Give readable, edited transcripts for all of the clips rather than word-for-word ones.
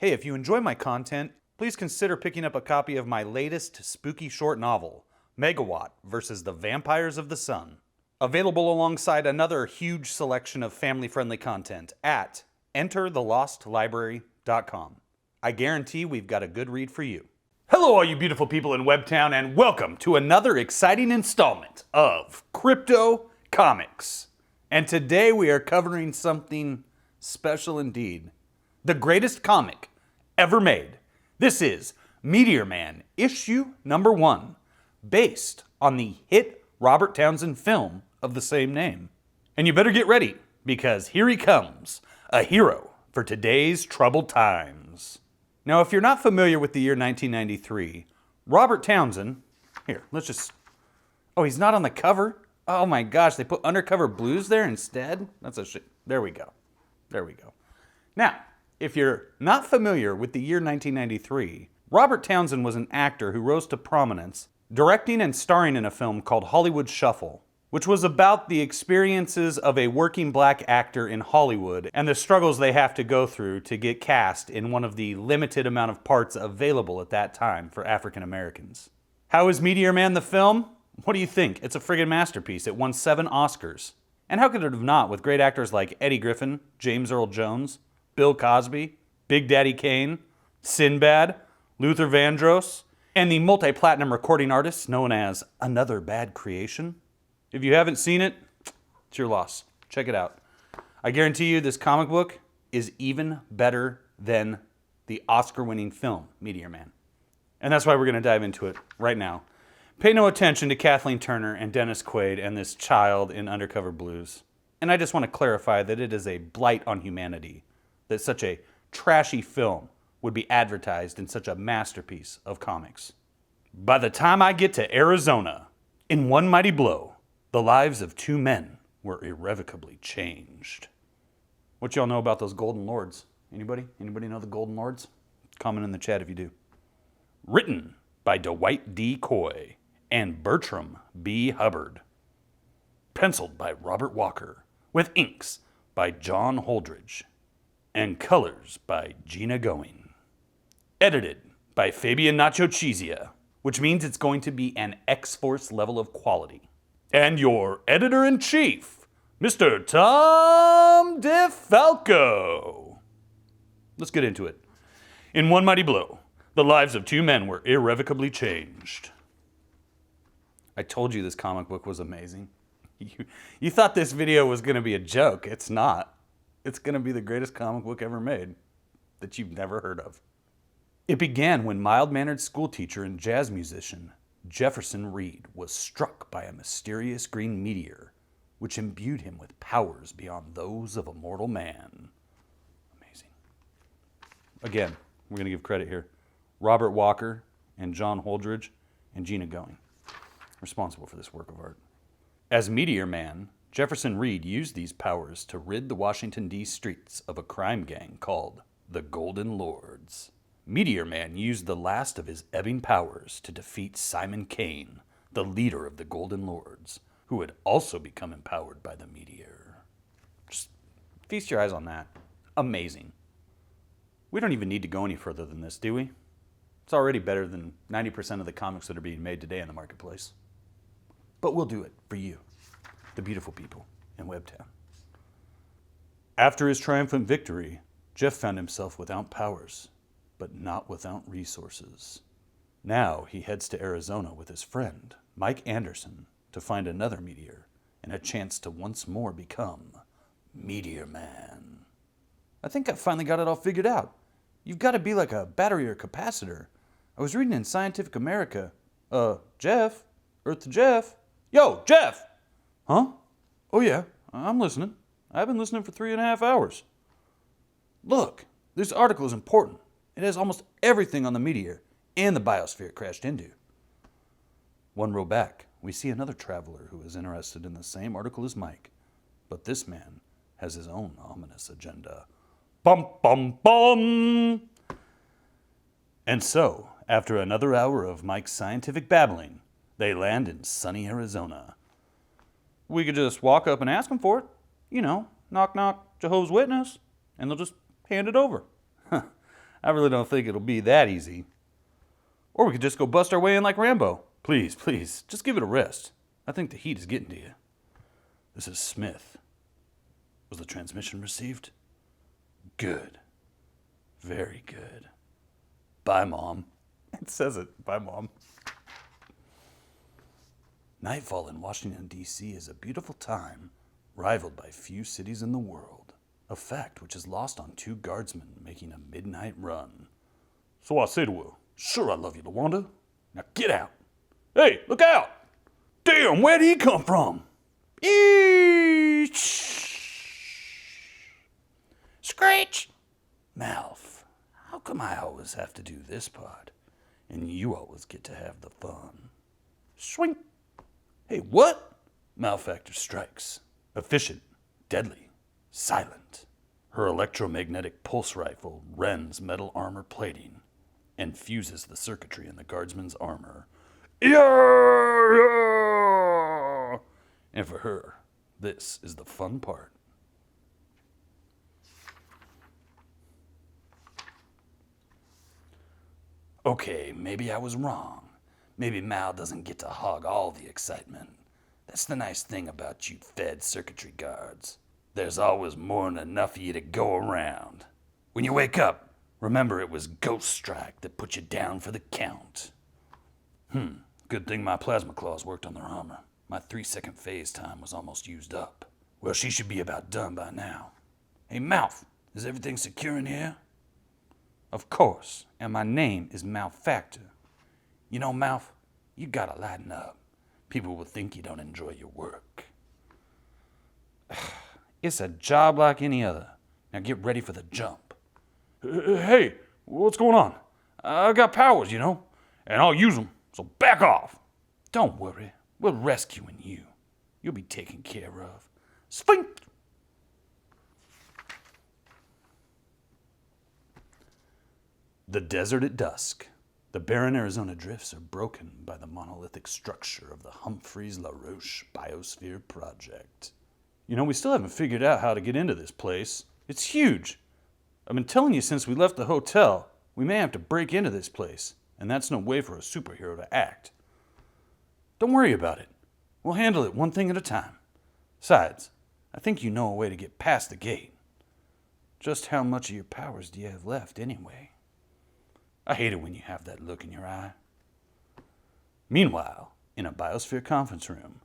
Hey, if you enjoy my content, please consider picking up a copy of my latest spooky short novel, Megawatt vs. the Vampires of the Sun. Available alongside another huge selection of family-friendly content at enterthelostlibrary.com. I guarantee we've got a good read for you. Hello, all you beautiful people in Webtown, and welcome to another exciting installment of Crypto Comics. And today we are covering something special indeed. The greatest comic ever made. This is Meteor Man, issue number 1, based on the hit Robert Townsend film of the same name. And you better get ready, because here he comes, a hero for today's troubled times. Now, if you're not familiar with the year 1993, Robert Townsend, here, oh, he's not on the cover? Oh my gosh, they put Undercover Blues there instead? That's a shit. There we go. Now, if you're not familiar with the year 1993, Robert Townsend was an actor who rose to prominence, directing and starring in a film called Hollywood Shuffle, which was about the experiences of a working black actor in Hollywood and the struggles they have to go through to get cast in one of the limited amount of parts available at that time for African Americans. How is Meteor Man the film? What do you think? It's a friggin' masterpiece. It won 7 Oscars. And how could it have not, with great actors like Eddie Griffin, James Earl Jones, Bill Cosby, Big Daddy Kane, Sinbad, Luther Vandross, and the multi-platinum recording artist known as Another Bad Creation? If you haven't seen it, it's your loss. Check it out. I guarantee you this comic book is even better than the Oscar-winning film, Meteor Man. And that's why we're going to dive into it right now. Pay no attention to Kathleen Turner and Dennis Quaid and this child in Undercover Blues. And I just want to clarify that it is a blight on humanity that such a trashy film would be advertised in such a masterpiece of comics. By the time I get to Arizona, in one mighty blow, the lives of 2 men were irrevocably changed. What y'all know about those Golden Lords? Anybody? Anybody know the Golden Lords? Comment in the chat if you do. Written by Dwight D. Coy and Bertram B. Hubbard. Penciled by Robert Walker, with inks by John Holdridge, and colors by Gina Going. Edited by Fabian Nacho Chizia, which means it's going to be an X-Force level of quality. And your editor-in-chief, Mr. Tom DeFalco. Let's get into it. In one mighty blow, the lives of 2 men were irrevocably changed. I told you this comic book was amazing. You thought this video was going to be a joke. It's not. It's going to be the greatest comic book ever made that you've never heard of. It began when mild-mannered schoolteacher and jazz musician Jefferson Reed was struck by a mysterious green meteor, which imbued him with powers beyond those of a mortal man. Amazing. Again, we're going to give credit here. Robert Walker and John Holdridge and Gina Going, responsible for this work of art. As Meteor Man, Jefferson Reed used these powers to rid the Washington, D.C. streets of a crime gang called the Golden Lords. Meteor Man used the last of his ebbing powers to defeat Simon Kane, the leader of the Golden Lords, who had also become empowered by the meteor. Just feast your eyes on that. Amazing. We don't even need to go any further than this, do we? It's already better than 90% of the comics that are being made today in the marketplace. But we'll do it for you, the beautiful people in Webtown. After his triumphant victory, Jeff found himself without powers, but not without resources. Now he heads to Arizona with his friend, Mike Anderson, to find another meteor and a chance to once more become Meteor Man. I think I finally got it all figured out. You've got to be like a battery or capacitor. I was reading in Scientific America. Jeff? Earth to Jeff? Yo, Jeff! Huh? Oh yeah, I'm listening. I've been listening for 3.5 hours. Look, this article is important. It has almost everything on the meteor and the biosphere it crashed into. One row back, we see another traveler who is interested in the same article as Mike, but this man has his own ominous agenda. Bum, bum, bum! And so, after another hour of Mike's scientific babbling, they land in sunny Arizona. We could just walk up and ask them for it. You know, knock, knock, Jehovah's Witness, and they'll just hand it over. I really don't think it'll be that easy. Or we could just go bust our way in like Rambo. Please, please, just give it a rest. I think the heat is getting to you. This is Smith. Was the transmission received? Good. Very good. Bye, Mom. It says it. Bye, Mom. Nightfall in Washington, D.C. is a beautiful time, rivaled by few cities in the world. A fact which is lost on two guardsmen making a midnight run. So I say to her, "Sure I love you, LaWanda. Now get out. Hey, look out! Damn, where'd he come from? Screech! Mouth, how come I always have to do this part, and you always get to have the fun? Swing! Hey, what? Malfactor strikes. Efficient, deadly, silent. Her electromagnetic pulse rifle rends metal armor plating and fuses the circuitry in the guardsman's armor. Yeah! And for her, this is the fun part. Okay, maybe I was wrong. Maybe Mal doesn't get to hog all the excitement. That's the nice thing about you Fed circuitry guards. There's always more than enough of you to go around. When you wake up, remember it was Ghost Strike that put you down for the count. Good thing my plasma claws worked on their armor. My 3-second phase time was almost used up. Well, she should be about done by now. Hey, Mouth, is everything secure in here? Of course, and my name is Malfactor. You know, Mouth, you gotta lighten up. People will think you don't enjoy your work. It's a job like any other. Now get ready for the jump. Hey, what's going on? I got powers, you know, and I'll use them, so back off. Don't worry, we're rescuing you. You'll be taken care of. Sphinx! The desert at dusk. The barren Arizona drifts are broken by the monolithic structure of the Humphreys LaRoche Biosphere Project. You know, we still haven't figured out how to get into this place. It's huge. I've been telling you since we left the hotel, we may have to break into this place, and that's no way for a superhero to act. Don't worry about it. We'll handle it one thing at a time. Besides, I think you know a way to get past the gate. Just how much of your powers do you have left anyway? I hate it when you have that look in your eye. Meanwhile, in a Biosphere conference room,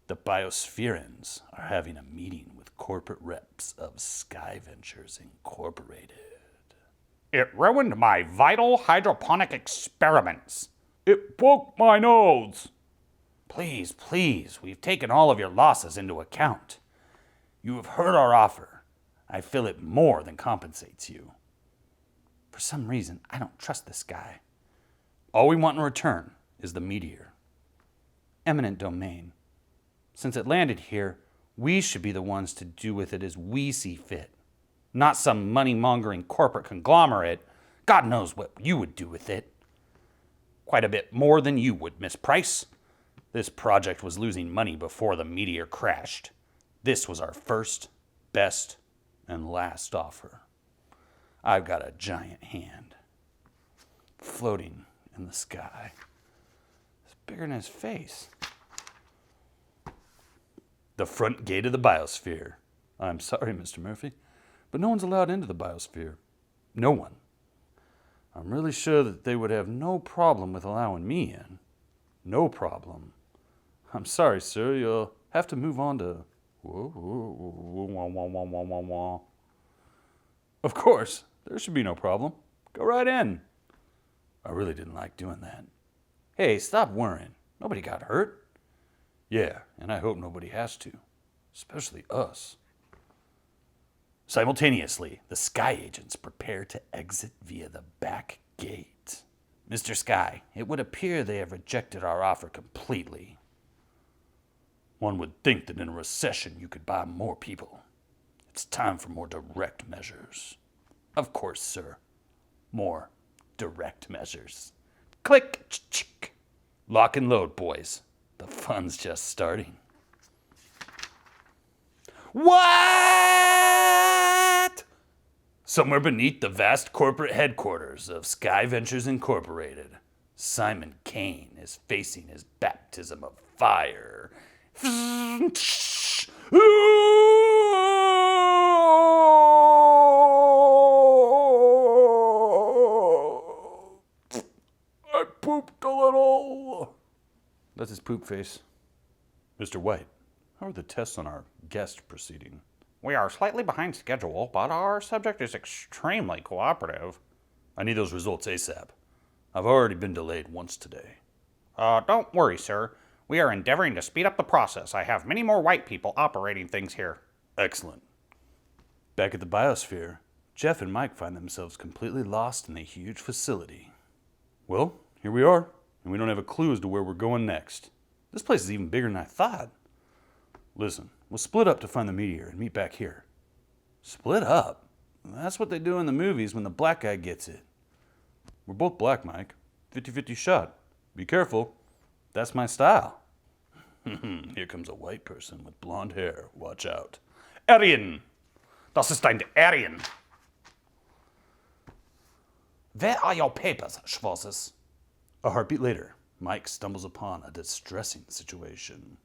the Biospherans are having a meeting with corporate reps of Sky Ventures Incorporated. It ruined my vital hydroponic experiments. It broke my nose. Please, please, we've taken all of your losses into account. You have heard our offer. I feel it more than compensates you. For some reason, I don't trust this guy. All we want in return is the meteor. Eminent domain. Since it landed here, we should be the ones to do with it as we see fit. Not some money-mongering corporate conglomerate. God knows what you would do with it. Quite a bit more than you would, Miss Price. This project was losing money before the meteor crashed. This was our first, best, and last offer. I've got a giant hand, floating in the sky. It's bigger than his face. The front gate of the Biosphere. I'm sorry, Mr. Murphy, but no one's allowed into the Biosphere. No one. I'm really sure that they would have no problem with allowing me in. No problem. I'm sorry, sir. You'll have to move on to... Of course. There should be no problem. Go right in. I really didn't like doing that. Hey, stop worrying. Nobody got hurt. Yeah, and I hope nobody has to. Especially us. Simultaneously, the Sky agents prepare to exit via the back gate. Mr. Sky, it would appear they have rejected our offer completely. One would think that in a recession you could buy more people. It's time for more direct measures. Of course, sir. More direct measures. Click! Ch-ch-ch. Lock and load, boys. The fun's just starting. What? Somewhere beneath the vast corporate headquarters of Sky Ventures Incorporated, Simon Kane is facing his baptism of fire. I pooped a little. That's his poop face. Mr. White, how are the tests on our guest proceeding? We are slightly behind schedule, but our subject is extremely cooperative. I need those results ASAP. I've already been delayed once today. Don't worry, sir. We are endeavoring to speed up the process. I have many more white people operating things here. Excellent. Back at the biosphere, Jeff and Mike find themselves completely lost in a huge facility. Well, here we are, and we don't have a clue as to where we're going next. This place is even bigger than I thought. Listen, we'll split up to find the meteor and meet back here. Split up? That's what they do in the movies when the black guy gets it. We're both black, Mike. 50-50 shot. Be careful. That's my style. Here comes a white person with blonde hair. Watch out. Aryan! Das ist ein Aryan. Where are your papers, Schwarzes? A heartbeat later, Mike stumbles upon a distressing situation.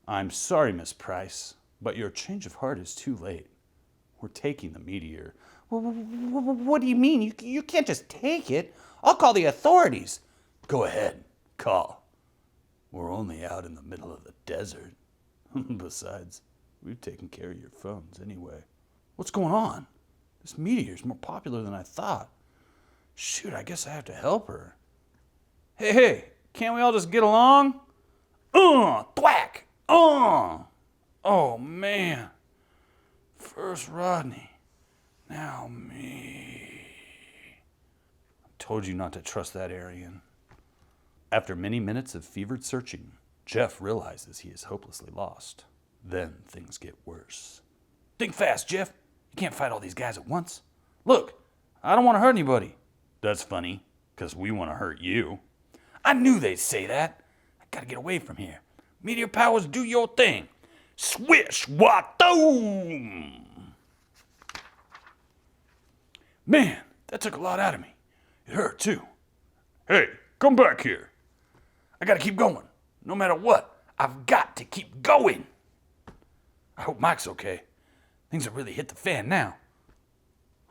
I'm sorry, Miss Price, but your change of heart is too late. We're taking the meteor. What do you mean? You can't just take it. I'll call the authorities. Go ahead, call. We're only out in the middle of the desert. Besides, we've taken care of your phones anyway. What's going on? This meteor's more popular than I thought. Shoot, I guess I have to help her. Hey, can't we all just get along? Thwack! Oh, man. First Rodney, now me. I told you not to trust that Aryan. After many minutes of fevered searching, Jeff realizes he is hopelessly lost. Then things get worse. Think fast, Jeff. You can't fight all these guys at once. Look, I don't want to hurt anybody. That's funny, because we want to hurt you. I knew they'd say that. I gotta get away from here. Meteor powers, do your thing. Swish, watoom! Man, that took a lot out of me. It hurt, too. Hey, come back here. I gotta keep going. No matter what, I've got to keep going. I hope Mike's okay. Things have really hit the fan now.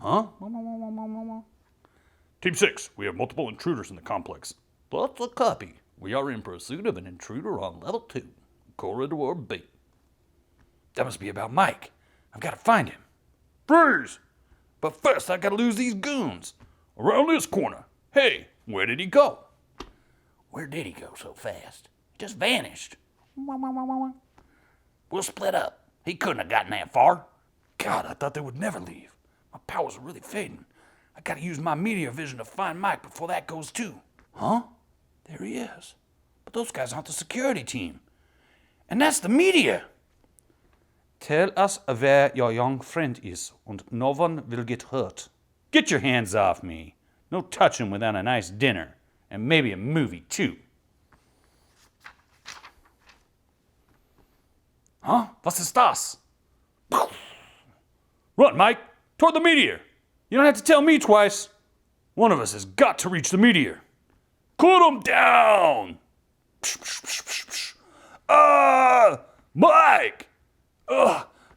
Huh? Team 6, we have multiple intruders in the complex. That's a copy. We are in pursuit of an intruder on level 2, Corridor B. That must be about Mike. I've got to find him. Freeze! But first I've got to lose these goons. Around this corner. Hey, where did he go? Where did he go so fast? He just vanished. We'll split up. He couldn't have gotten that far. God, I thought they would never leave. My powers are really fading. I gotta use my meteor vision to find Mike before that goes too. Huh? There he is. But those guys aren't the security team. And that's the meteor. Tell us where your young friend is, and no one will get hurt. Get your hands off me. No touching without a nice dinner. And maybe a movie too. Huh? Was ist das? Run, Mike! Toward the meteor! You don't have to tell me twice. One of us has got to reach the meteor. Cut him down! Mike!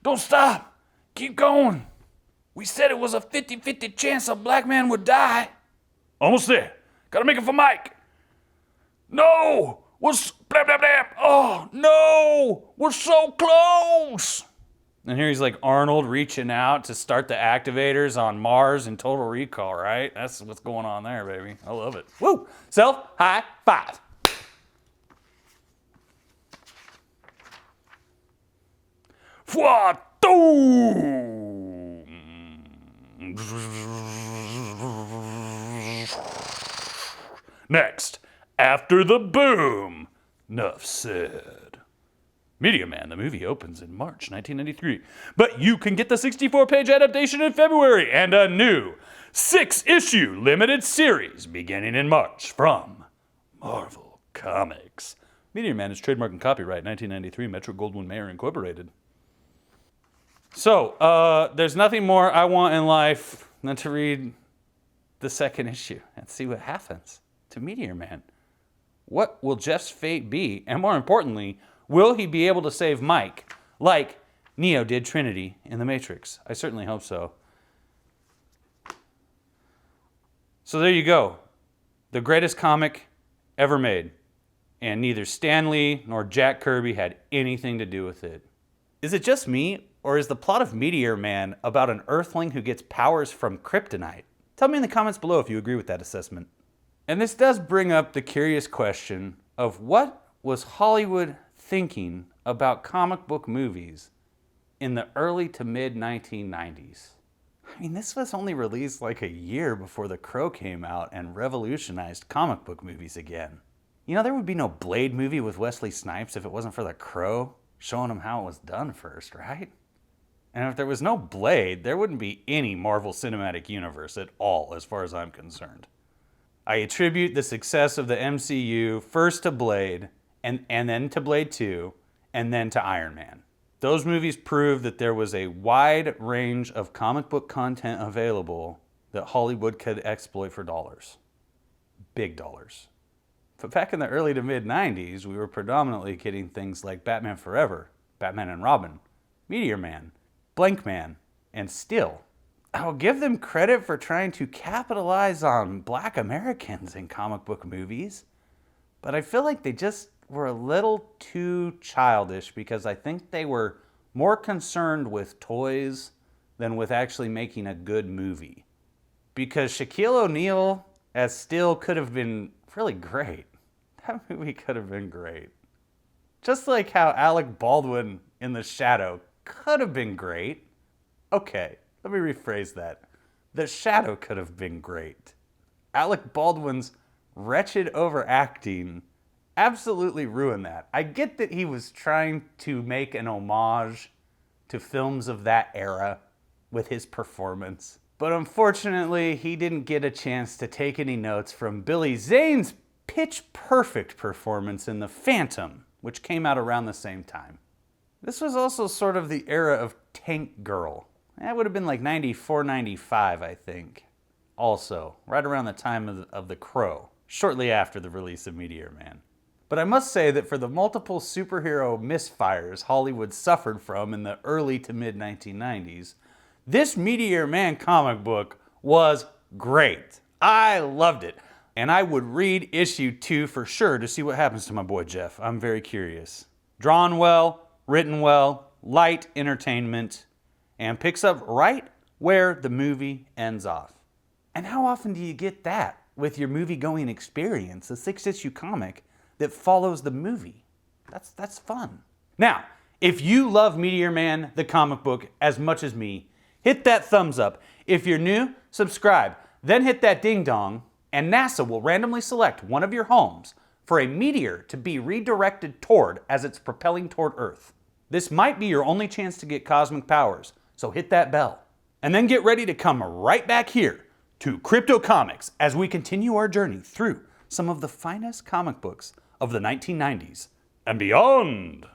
Don't stop. Keep going. We said it was a 50-50 chance a black man would die. Almost there. Gotta make it for Mike. No! Blam, blam, blam. Oh, no! We're so close! And here he's like Arnold reaching out to start the activators on Mars in Total Recall, right? That's what's going on there, baby. I love it. Woo! Self high five. Next, after the boom. Nuff said. Meteor Man, the movie, opens in March 1993. But you can get the 64-page adaptation in February and a new 6-issue limited series beginning in March from Marvel Comics. Meteor Man is trademark and copyright 1993 Metro-Goldwyn-Mayer Incorporated. So, there's nothing more I want in life than to read the second issue and see what happens to Meteor Man. What will Jeff's fate be? And more importantly, will he be able to save Mike like Neo did Trinity in The Matrix? I certainly hope so. So there you go. The greatest comic ever made. And neither Stan Lee nor Jack Kirby had anything to do with it. Is it just me, or is the plot of Meteor Man about an Earthling who gets powers from kryptonite? Tell me in the comments below if you agree with that assessment. And this does bring up the curious question of what was Hollywood thinking about comic book movies in the early to mid 1990s? I mean, this was only released like a year before The Crow came out and revolutionized comic book movies again. You know, there would be no Blade movie with Wesley Snipes if it wasn't for The Crow showing him how it was done first, right? And if there was no Blade, there wouldn't be any Marvel Cinematic Universe at all, as far as I'm concerned. I attribute the success of the MCU first to Blade, and then to Blade 2, and then to Iron Man. Those movies proved that there was a wide range of comic book content available that Hollywood could exploit for dollars. Big dollars. But back in the early to mid 90s, we were predominantly getting things like Batman Forever, Batman and Robin, Meteor Man, Blank Man, and Steel. I'll give them credit for trying to capitalize on Black Americans in comic book movies, but I feel like they just were a little too childish because I think they were more concerned with toys than with actually making a good movie. Because Shaquille O'Neal as Steel could have been really great. That movie could have been great. Just like how Alec Baldwin in The Shadow could have been great. Okay, let me rephrase that. The Shadow could have been great. Alec Baldwin's wretched overacting absolutely ruined that. I get that he was trying to make an homage to films of that era with his performance. But unfortunately, he didn't get a chance to take any notes from Billy Zane's pitch-perfect performance in The Phantom, which came out around the same time. This was also sort of the era of Tank Girl. That would have been like 94, 95, I think. Also, right around the time of The Crow, shortly after the release of Meteor Man. But I must say that for the multiple superhero misfires Hollywood suffered from in the early to mid 1990s, this Meteor Man comic book was great. I loved it. And I would read issue 2 for sure to see what happens to my boy Jeff. I'm very curious. Drawn well, written well, light entertainment, and picks up right where the movie ends off. And how often do you get that with your movie-going experience, a 6-issue comic that follows the movie? That's fun. Now, if you love Meteor Man, the comic book, as much as me, hit that thumbs up. If you're new, subscribe. Then hit that ding dong, and NASA will randomly select one of your homes for a meteor to be redirected toward as it's propelling toward Earth. This might be your only chance to get cosmic powers, so hit that bell. And then get ready to come right back here to Crypto Comics as we continue our journey through some of the finest comic books of the 1990s and beyond.